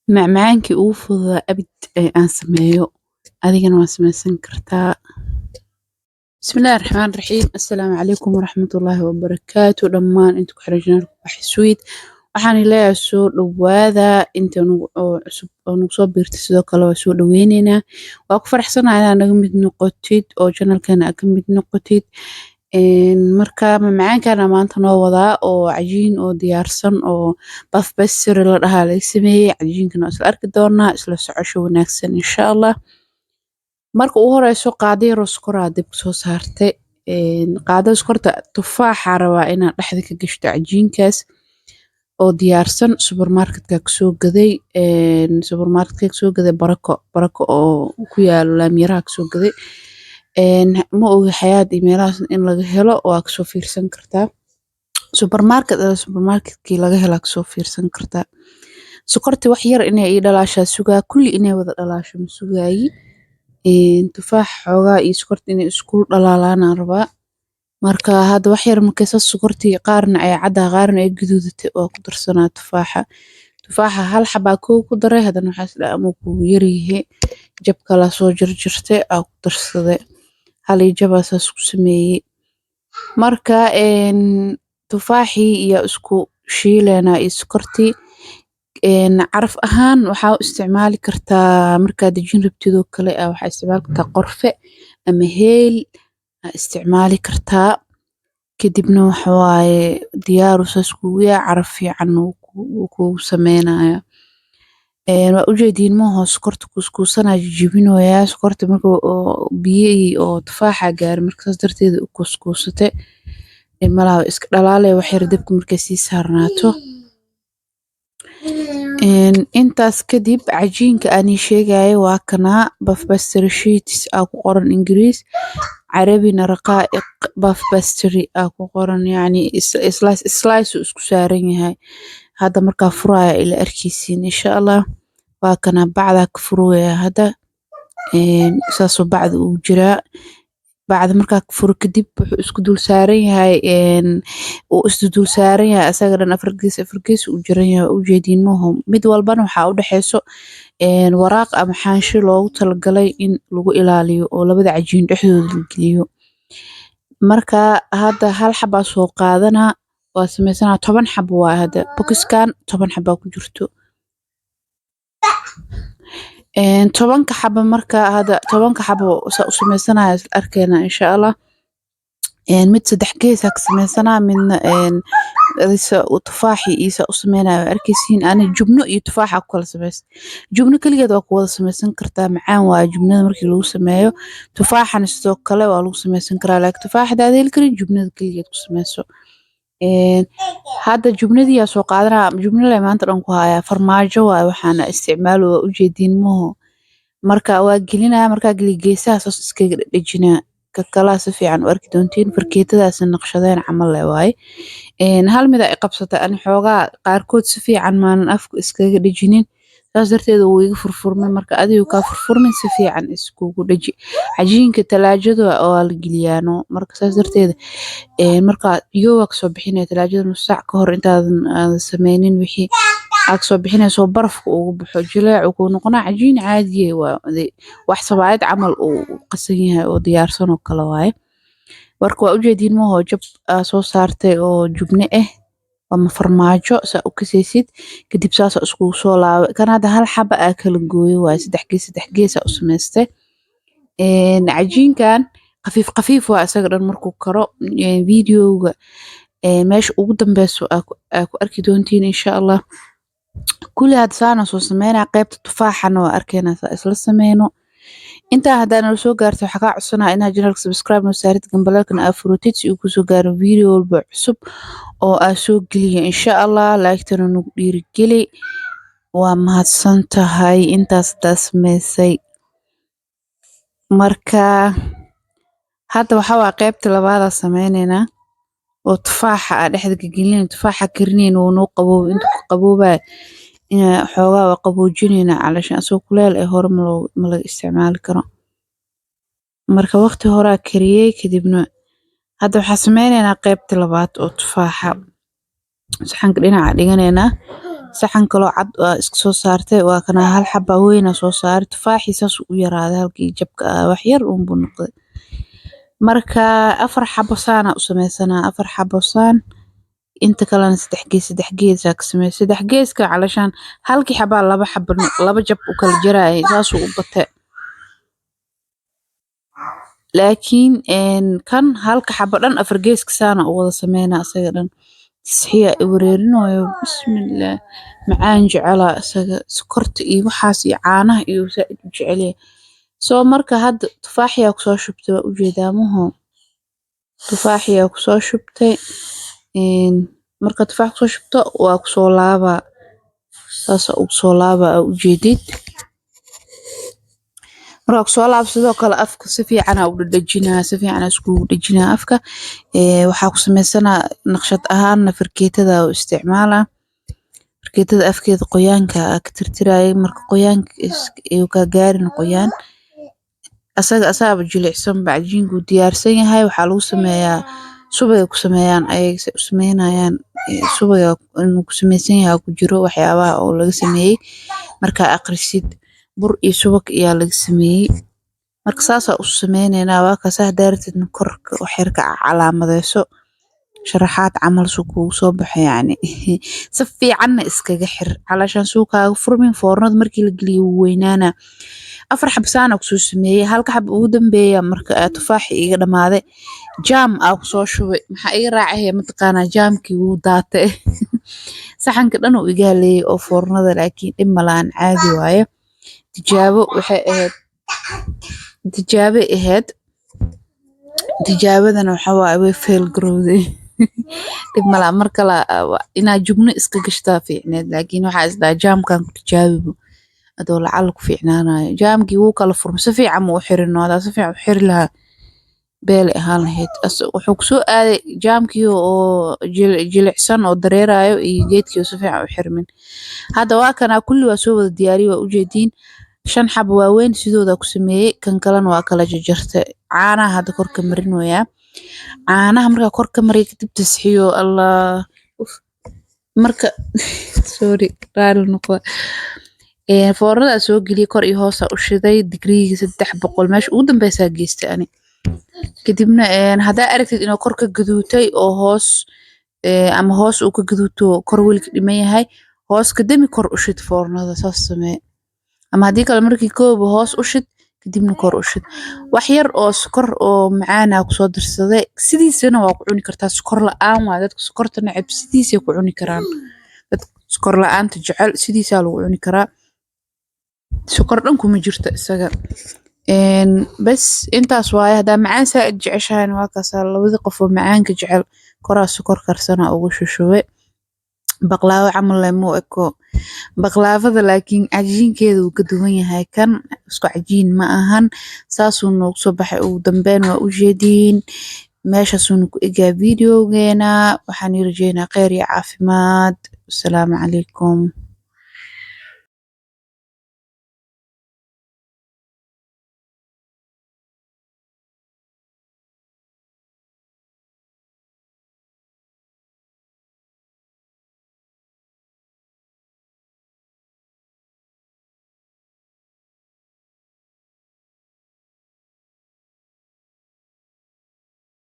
Macmacaankii ugu fududaa abid ee aan sameeyo adigana waa sameysan kartaa. Bismillaahi Raxmaani Raxiim. Assalaamu calaykum waraxmatullaahi wabarakaatu. Dhammaan inta ku xiran janaalka Ubax Sweet waxaan leeyahay soo dhawaada inta oo cusub oo nagu soo biirtay sidoo kale waa soo dhaweyneynaa. Waa ku faraxsanahay inaad naga mid noqotid oo janaalkeena aad ka mid noqotid. Marka macmacaankana maanta noo wadaa oo cajiin oo diyaarsan oo baf pastry la dhahaa laga sameeyay. Cajiinkana isla arki doonaa isla socosho wanaagsan insha Allah. Marka ugu horeyso qaado yar oo sokor ah dib soo saartay. Qaadada sokorta tufaaxa rabaa inaad dhexda ka gashto cajiinkaas oo diyaarsan supermarketka ka soo gaday. Supermarketka ka soo gaday barako oo ku yaalo laamiyaraha ka soo gaday. Ma ogi xayaat emailhaas in laga helo waa ka soo fiirsan kartaa. Supermarketkii laga helo ka soo fiirsan kartaa. Sokorti wax yar inay ii dhalaashaa sugaa kulli inay wada dhalaasho ma sugaayi. Tufaax xoogaa iyo sokorta inay isku dhalaalaan rabaa. Marka hadda wax yar markay sokortii qaarna ay cadda qaarna ay guduudatay oo ku darsanaa tufaaxa. Tufaaxa hal xabaa ku daray haddana waxaas ama ku yar yahay jab kala soo jarjartay ku darsaday. Hal jab asaas ku sameeyay. Marka tufaaxii iyo isku shiileena iyo sokortii caraf ahaan waxaa isticmaali kartaa markaad dajin rabtid oo kale waxaa isticmaali kartaa qorfe ama heel isticmaali kartaa. Kadibna waxa waaye diyaar u saas kugu yaa caraf fiican uu kugu sameynaya. Waa u jeediin ma hoos sokorta kuskuusanaa jibinooyaa sokorta markuu biyihii oo tufaaxa gaar markaas darteeda u kuskuusatay. Malaha iska dhalaalay wax yar dabka markay sii saarnaato. Intaas kadib cajiinka aan sheegay waa kana baf pastry sheets ku qoran Ingiriis Carabina raqaa'iq baf pastry ku qoran yani slice isku saaran yahay. Hadda markaa furaya ila arkaysiin insha Allah. Waa kana bacda ka furaya hadda. Saasoo bacda uu jiraa. Bacda markaa ka furo kadib wuxuu isku dul saaran yahay dul saaran yahay asaga dhan afar gees u jiran yahay u jeediin maaho mid walbana waxaa u dhaxayso waraaq ama xaansho loogu talagalay in lagu ilaaliyo oo labada cajiin dhexdooda la geliyo. Marka hadda hal xabaa soo qaadana waa sameysana 10 xabo waa hadda boxkan 10 xabaa ku jirto. 10 xabo marka hadda 10 xabo u sameysanahay arkeena insha Allah. Mid saddex gees ka sameysana midna tufaaxi isa u sameynaa arkaysiin ani jubno iyo tufaaxa ku kala sameys. Jubno kaligeed waa ku wada sameysan kartaa macaan waa jubnada markii lagu sameeyo. Tufaaxana sidoo kale waa lagu sameysan karaa laakiin tufaaxda aad heli karin jubnada kaligeed ku sameyso. Hadda jubnadii yaa soo qaadana jubnada maanta dhan ku haya farmaajo waa waxaana isticmaalo waa u jeediin maaho. Marka waa gelinaa markaa geli geesaha soo iskaga dhajinaa ka kala si fiican u arki doontiin farkeetadaas naqshadeen camal leh waay. Hal mid ay qabsata ani xoogaa qaarkood si fiican maanan afku iskaga dhajinin saas darteeda uu iga furfurmay marka adigu ka furfurmin si fiican iskugu dhaji. Cajiinka talaajada oo la geliyaano marka saas darteeda marka iyo ka soo bixinay talaajada nus saac ka hor intaadan sameynin wixii aad soo bixinayso barafka ugu buuxo jileec uu noqonaa cajiin caadi ah waa wax sabaayad camal uu qasan yahay oo diyaarsan oo kala waaye. Marka waa u jeediin maaho jab soo saartay oo jubne ama farmaajo sa u kasaysid kadib saas isku soo laabay kan hadda hal xaba kala gooyo waa saddex gees u sameystay. Cajiinkan qafiif waa asaga dhan markuu karo videoga meesha ugu dambeyso ku arki doontiin insha Allah. Kulli had saana soo sameynaa qaybta tufaaxana waa arkeena isla sameyno. Inta hadana soo gaartay waxa ka codsanaa inaad channelka subscribe noo saarid gambalelkana aad furutid si uu ku soo gaaro video walba cusub oo aan soo geliyo insha Allah. Like-tana nagu dhiirigeli waa mahadsantahay intaas sameysay. Marka hadda waxa waa qaybta labaad sameynayna oo tufaaxa dhexda ka gelin tufaaxa karinayn oo noo qaboob inta ku qaboobay xoogaa qaboojinayna calashan soo kuleel hore ma laga isticmaali karo. Marka waqti hore kariyay kadibna hadda waxa sameynayna qaybta labaad oo tufaaxa saxanka dhinaca dhiganayna saxan kaloo cad waa iska soo saartay waa kana hal xaba weyn soo saaray tufaaxii saas u yaraaday halkii jabka wax yar uun buu noqday marka 4 xabo saana u sameysana 4 xabo saan inta kalena 3 gees ka sameey 3 geeska calashan halkii xaba 2 xabo 2 jab u kala jiray saas u batay laakiin kan halka xabo dhan 4 geeska saana u wada sameeyna asaga dhan صحيح wareerinayo bismillah macaan jecela isaga sokorta iyo waxaas iyo caanaha iyo saaid u jeceliye soo marka hadda tufaaxiya ku soo shubtay u jeedamaho tufaaxiya ku soo shubtay marka tufaax ku soo shubto waa ku soo laaba saas u soo laaba u jeedid marka soo laab sidoo kale afka si fiican u dhajinaa si fiican isku dhajinaa afka waxa ku sameysana naqshad ahaan farkeetada oo isticmaala farkeetada afkeeda qoyaanka ka tirtiray marka qoyaanka iyo ka gaarin qoyaan asaga jilicsan bacjiinku diyaarsan yahay waxa lagu sameeyaa subay ku sameeyaan ay sameynayaan subay inuu ku sameysan yahay ku jiro waxyaabaha oo laga sameeyay marka akhrisid bur iyo subag ayaa laga sameeyay marka saas u sameeynayna waa ka sax daartid korka waxirka calaamadeyso sharaxaad camal suuq soo baxay yani si fiican iskaga xir calashan suuqaaga furmin foornada markii la galiyo weynaana 4 xabsaan ku soo sameeyay halka xab ugu dambeeya marka tufaax iga dhamaaday jam aa ku soo shubay waxa iga raacay mataqaana jamkii uu daatay saxanka dhan uu iga leeyay oo foornada laakiin dhimalaan caadi waaye tijaabo waxay ahayd tijaabadana waxa way fail garowday dhimala marka la ina jubno iska gashtaa fiicneed laakiin waxa isdaa jamkan ku tijaabibo adoo lacal ku fiicnaanayo jamkii uu kala furmo si fiican u xirin wada si fiican u xiri lahaa beel ahaan lahayd wuxuu ku soo aaday jamkii oo jilicsan oo dareerayo iyo geedkii si fiican u xirmin hadda waa kana kulli waa soo wada diyaariyo waa u jeedin 5 xab waaweyn sidooda ku sameeyay kan kalena waa kala jarjartay caanaha hadda korka marinooya caanaha marka korka maray kadib tasxiyo allah marka sorry raal noqo foornada soo galiye kor iyo hoos u shiday digriga 300 meesh ugu dambaysa geystay ani kadibna hada aragtid inuu korka gaduutay oo hoos ama hoos uu ka gaduuto kor wilka dhiman yahay hoos ka dami kor u shid foornada saas samee ama hadii kale markii koob hoos u shid kadibna kor u shid wax yar oo sokor oo macaan ku soo dirsaday sidiisana waa ku cuni kartaa sokor la'aan waa dadka sokorta nacab sidiisa ku cuni karaan dadka sokor la'aanta jecel sidiisa lagu cuni karaa sokor dhan kuma jirto isaga bas intaas waaye hada macaan saaid jeceshahay waa kaas labada qof oo macaanka jecel koraa sokor karsana ugu shushubay baqlaawo camal lemo eko baqlaafada laakiin cajiinkeedu uu ka duwan yahay kan isku cajiin ma ahan saasuu noogu soo baxay ugu dambeyn waa u jeedin meeshaasuu ku egaa videogeena waxaan rajeynaa khayr iyo caafimaad assalaamu calaykum